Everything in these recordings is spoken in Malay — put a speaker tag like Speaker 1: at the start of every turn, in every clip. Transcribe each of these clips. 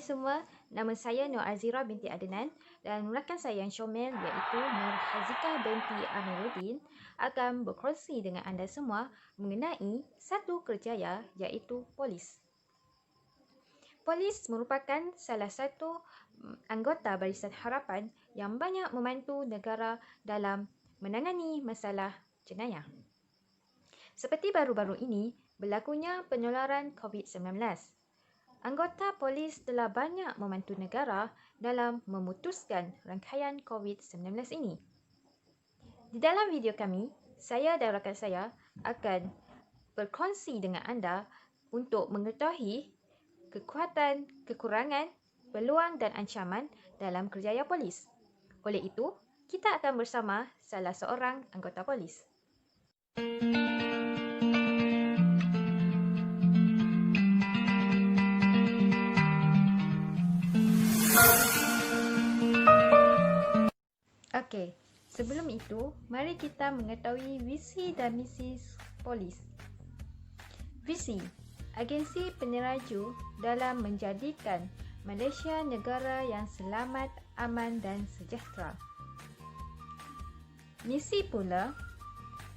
Speaker 1: semua, nama saya Nur Azira binti Adnan dan rakan saya yang comel iaitu Nur Hazika binti Amiruddin akan berkongsi dengan anda semua mengenai satu kerjaya iaitu polis. Polis merupakan salah satu anggota Barisan Harapan yang banyak membantu negara dalam menangani masalah jenayah. Seperti baru-baru ini berlakunya penularan COVID-19. Anggota polis telah banyak membantu negara dalam memutuskan rangkaian COVID-19 ini. Di dalam video kami, saya dan rakan saya akan berkongsi dengan anda untuk mengetahui kekuatan, kekurangan, peluang dan ancaman dalam kerjaya polis. Oleh itu, kita akan bersama salah seorang anggota polis. Okey, sebelum itu, mari kita mengetahui visi dan misi polis. Visi, agensi peneraju dalam menjadikan Malaysia negara yang selamat, aman dan sejahtera. Misi pula,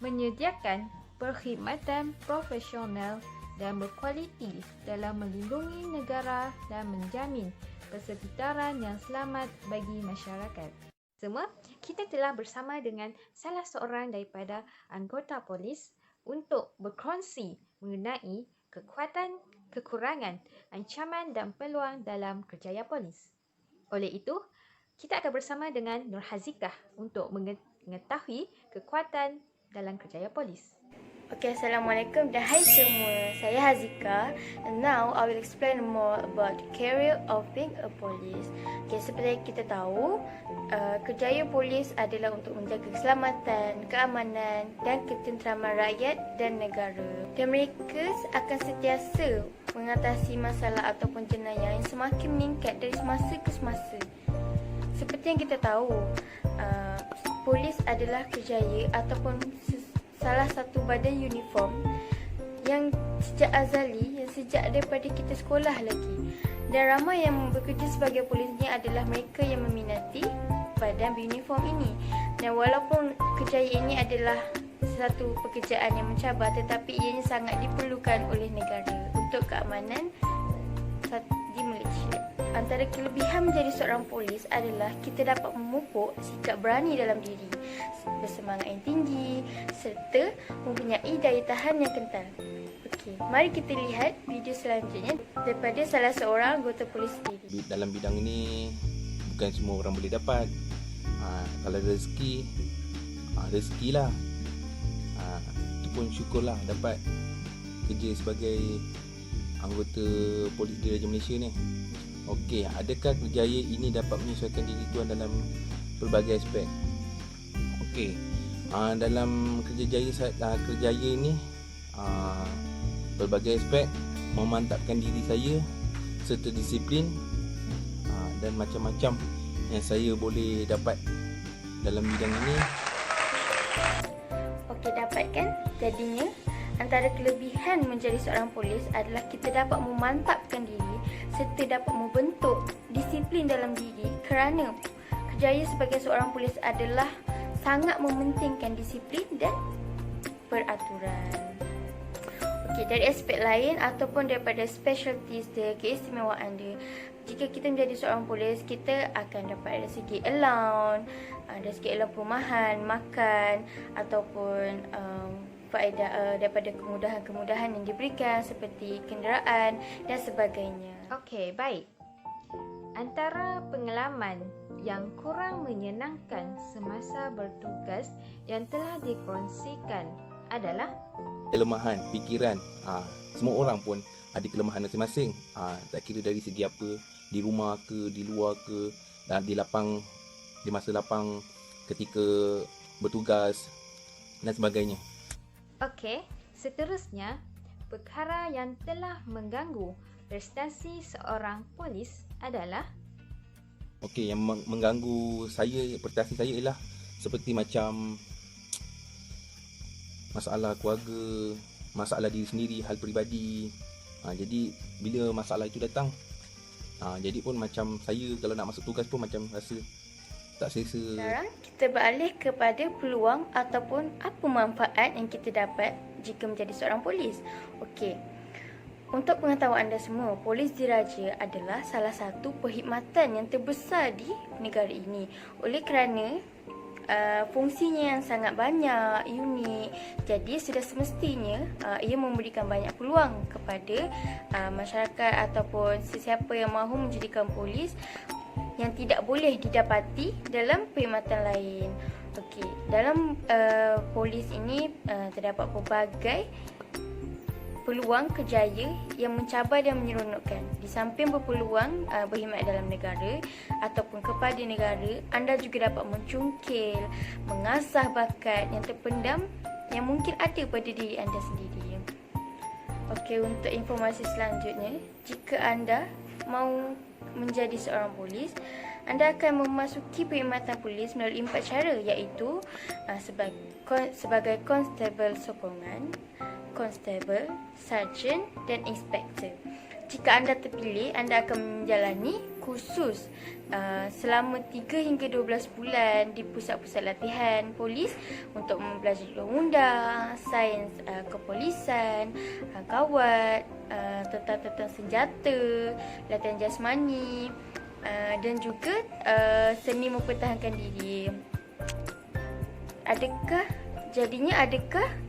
Speaker 1: menyediakan perkhidmatan profesional dan berkualiti dalam melindungi negara dan menjamin persekitaran yang selamat bagi masyarakat. Semua, kita telah bersama dengan salah seorang daripada anggota polis untuk berkongsi mengenai kekuatan, kekurangan, ancaman dan peluang dalam kerjaya polis. Oleh itu, kita akan bersama dengan Nur Hazikah untuk mengetahui kekuatan dalam kerjaya polis.
Speaker 2: Okay, Assalamualaikum dan hai semua. Saya Hazika and now I will explain more about the career of being a police. Okay, seperti yang kita tahu, kerjaya polis adalah untuk menjaga keselamatan, keamanan dan ketenteraman rakyat dan negara. Dan mereka akan sentiasa mengatasi masalah ataupun jenayah yang semakin meningkat dari semasa ke semasa. Seperti yang kita tahu, polis adalah kerjaya ataupun salah satu badan uniform yang sejak azali, yang sejak daripada kita sekolah lagi. Dan ramai yang bekerja sebagai polis ni adalah mereka yang meminati badan beruniform ini. Dan walaupun kerjaya ini adalah satu pekerjaan yang mencabar, tetapi ianya sangat diperlukan oleh negara untuk keamanan di Malaysia. Antara kelebihan menjadi seorang polis adalah kita dapat memupuk sikap berani dalam diri, bersemangat yang tinggi serta mempunyai daya tahan yang kental. Okey, mari kita lihat video selanjutnya daripada salah seorang anggota polis sendiri.
Speaker 3: Dalam bidang ini bukan semua orang boleh dapat. Kalau rezeki, rezekilah. Itu pun syukurlah dapat kerja sebagai anggota polis Diraja Malaysia ni. Okey, adakah kerjaya ini dapat menyesuaikan diri tuan dalam pelbagai aspek? Okey, dalam kerjaya ini pelbagai aspek memantapkan diri saya serta disiplin dan macam-macam yang saya boleh dapat dalam bidang ini.
Speaker 2: Okey, dapat kan? Jadinya antara kelebihan menjadi seorang polis adalah kita dapat memantapkan diri serta dapat membentuk disiplin dalam diri, kerana kerjaya sebagai seorang polis adalah sangat mementingkan disiplin dan peraturan. Okey, dari aspek lain ataupun daripada specialties dia, keistimewaan dia, jika kita menjadi seorang polis, kita akan dapat dari segi allowance, dari segi allowance perumahan, makan ataupun faedah daripada kemudahan-kemudahan yang diberikan seperti kenderaan dan sebagainya.
Speaker 1: Okey, baik. Antara pengalaman yang kurang menyenangkan semasa bertugas yang telah dikongsikan adalah
Speaker 3: Kelemahan fikiran. Semua orang pun ada kelemahan masing-masing. Tak kira dari segi apa, di rumah ke, di luar ke, dan di masa lapang ketika bertugas dan sebagainya.
Speaker 1: Okey, seterusnya, perkara yang telah mengganggu prestasi seorang polis adalah
Speaker 3: Okey, yang mengganggu prestasi saya ialah seperti macam masalah keluarga, masalah diri sendiri, hal peribadi. Jadi bila masalah itu datang, Jadi pun macam saya kalau nak masuk tugas pun macam rasa tak selesa.
Speaker 2: Sekarang kita beralih kepada peluang ataupun apa manfaat yang kita dapat jika menjadi seorang polis. Okey. Untuk pengetahuan anda semua, polis diraja adalah salah satu perkhidmatan yang terbesar di negara ini. Oleh kerana fungsinya yang sangat banyak, unik, jadi sudah semestinya ia memberikan banyak peluang kepada masyarakat ataupun sesiapa yang mahu menjadikan polis yang tidak boleh didapati dalam perkhidmatan lain. Okey, dalam polis ini terdapat pelbagai peluang kerjaya yang mencabar dan menyeronokkan. Di samping berpeluang berkhidmat dalam negara ataupun kepada negara, anda juga dapat mencungkil, mengasah bakat yang terpendam yang mungkin ada pada diri anda sendiri. Okey, untuk informasi selanjutnya, jika anda mahu menjadi seorang polis, anda akan memasuki perkhidmatan polis melalui 4 cara, iaitu sebagai konstable sokongan, constable, sarjan dan inspektor. Jika anda terpilih, anda akan menjalani kursus selama 3 hingga 12 bulan di pusat-pusat latihan polis untuk mempelajari undang-undang, sains kepolisan, kawat, tentang senjata, latihan jasmani dan juga seni mempertahankan diri. Adakah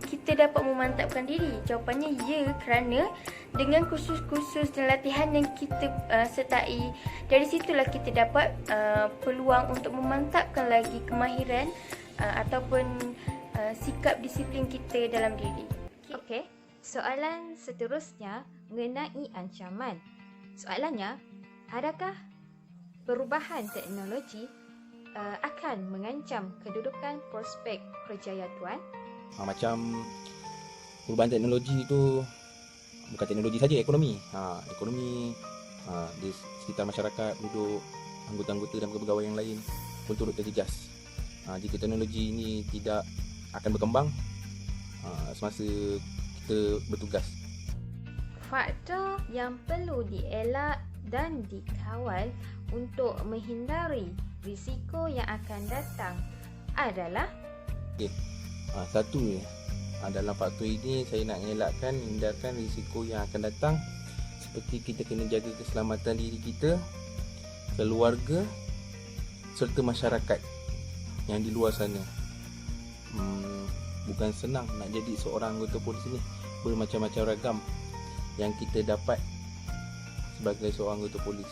Speaker 2: kita dapat memantapkan diri? Jawapannya ya, kerana dengan kursus-kursus dan latihan yang kita sertai, dari situlah kita dapat peluang untuk memantapkan lagi kemahiran ataupun sikap disiplin kita dalam diri.
Speaker 1: Okey, soalan seterusnya mengenai ancaman. Soalannya, adakah perubahan teknologi akan mengancam kedudukan prospek kerjaya tuan?
Speaker 3: Macam perubahan teknologi itu bukan teknologi saja, ekonomi. Ekonomi di sekitar masyarakat, penduduk, anggota-anggota dan pegawai yang lain pun turut terjejas. Jika teknologi ini tidak akan berkembang semasa kita bertugas.
Speaker 1: Faktor yang perlu dielak dan dikawal untuk menghindari risiko yang akan datang adalah
Speaker 3: satu dalam faktor ini saya nak mengelakkan, hindarkan risiko yang akan datang, seperti kita kena jaga keselamatan diri kita, keluarga serta masyarakat yang di luar sana. Bukan senang nak jadi seorang anggota polis ni, bermacam-macam ragam yang kita dapat sebagai seorang anggota polis.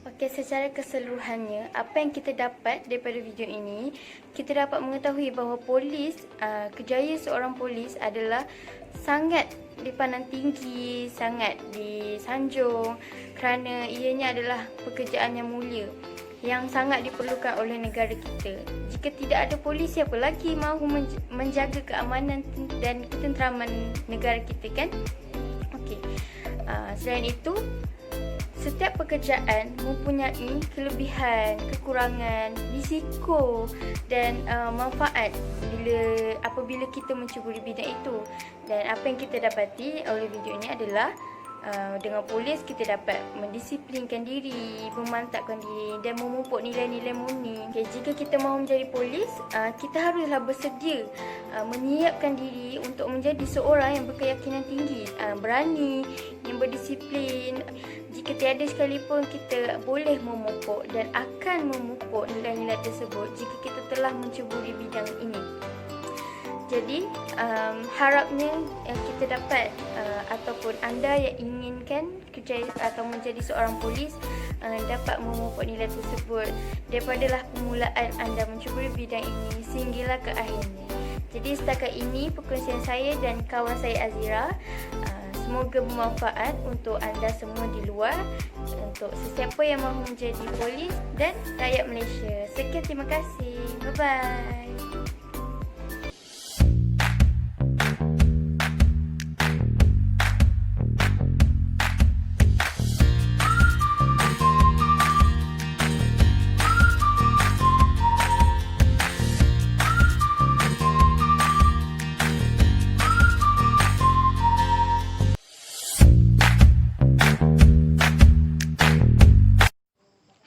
Speaker 2: Okey, secara keseluruhannya, apa yang kita dapat daripada video ini, kita dapat mengetahui bahawa polis, kerjaya seorang polis adalah sangat dipandang tinggi, sangat disanjung kerana ianya adalah pekerjaan yang mulia yang sangat diperlukan oleh negara kita. Jika tidak ada polis, siapa lagi mahu menjaga keamanan dan ketenteraman negara kita, kan? Okey. Selain itu, setiap pekerjaan mempunyai kelebihan, kekurangan, risiko dan manfaat apabila kita mencuburi bidang itu. Dan apa yang kita dapati oleh video ini adalah dengan polis kita dapat mendisiplinkan diri, memantapkan diri dan memupuk nilai-nilai murni. Okay, jika kita mahu menjadi polis, kita haruslah bersedia menyiapkan diri untuk menjadi seorang yang berkeyakinan tinggi, berani, yang berdisiplin. Jika tiada sekalipun, kita boleh memupuk dan akan memupuk nilai-nilai tersebut jika kita telah mencuburi bidang ini. Jadi harapnya kita dapat ataupun anda yang inginkan kerja atau menjadi seorang polis dapat memupuk nilai tersebut daripada permulaan anda mencuburi bidang ini sehinggalah ke akhirnya. Jadi setakat ini perkongsian saya dan kawan saya Azira. Semoga bermanfaat untuk anda semua di luar, untuk sesiapa yang mahu menjadi polis dan rakyat Malaysia. Sekian, terima kasih. Bye-bye.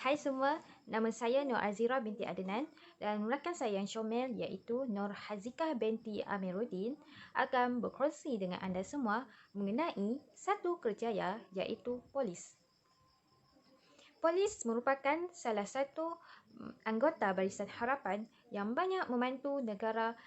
Speaker 1: Hai semua, nama saya Nur Azira binti Adnan dan rakan saya yang comel iaitu Nur Hazikah binti Amiruddin akan berkongsi dengan anda semua mengenai satu kerjaya iaitu polis. Polis merupakan salah satu anggota Barisan Harapan yang banyak membantu negara